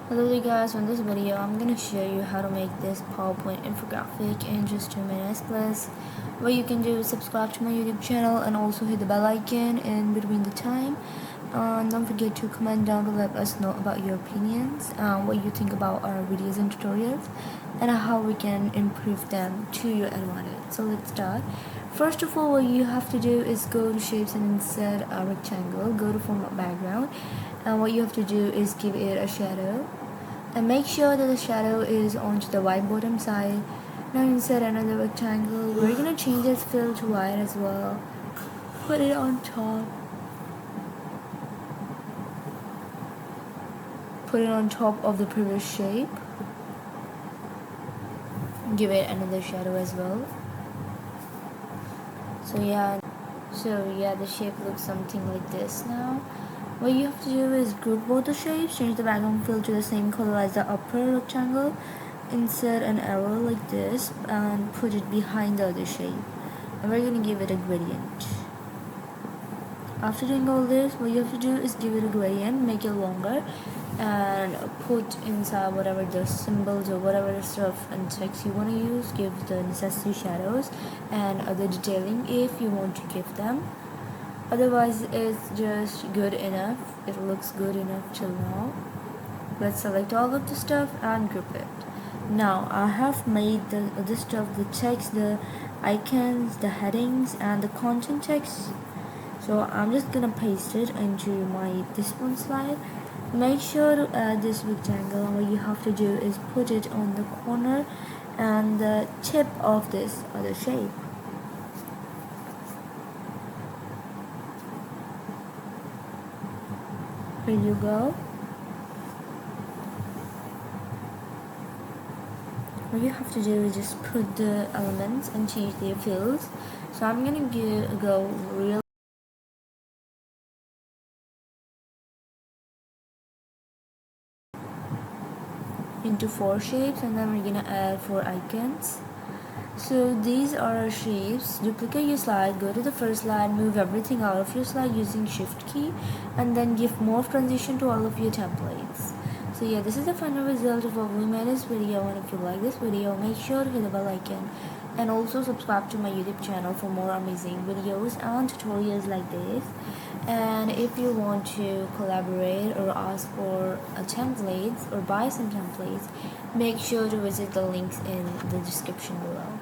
Hello there guys, in this video I'm going to show you how to make this PowerPoint infographic in just 2 minutes. Plus what you can do is subscribe to my YouTube channel and also hit the bell icon in between the time. And don't forget to comment down to let us know about your opinions, what you think about our videos and tutorials, and how we can improve them to your advantage. So let's start. First of all, what you have to do is go to shapes and insert a rectangle, go to format background, and what you have to do is give it a shadow and make sure that the shadow is onto the white bottom side. Now insert another rectangle. We're gonna change this fill to white as well. Put it on top. Put it on top of the previous shape. Give it another shadow as well. So yeah, the shape looks something like this now. What you have to do is group both the shapes, change the background fill to the same color as the upper rectangle, insert an arrow like this and put it behind the other shape, and we're going to give it a gradient. After doing all this, what you have to do is give it a gradient, make it longer, and put inside whatever the symbols or whatever the stuff and text you want to use. Give the necessary shadows and other detailing if you want to give them. Otherwise it's just good enough. It looks good enough till now. Let's select all of the stuff and group it. Now I have made the stuff, the text, the icons, the headings, and the content text. So I'm just gonna paste it into this one slide. Make sure to add this rectangle. What you have to do is put it on the corner and the tip of this other shape. Here you go. What you have to do is just put the elements and change their fields. So I'm gonna go real into 4 shapes, and then we're gonna add 4 icons. So these are our shapes. Duplicate your slide, go to the first slide, move everything out of your slide using shift key, and then give morph transition to all of your templates. So yeah, this is the final result of what we made this video, and if you like this video, make sure to hit the bell icon and also subscribe to my YouTube channel for more amazing videos and tutorials like this. And if you want to collaborate or ask for templates or buy some templates, make sure to visit the links in the description below.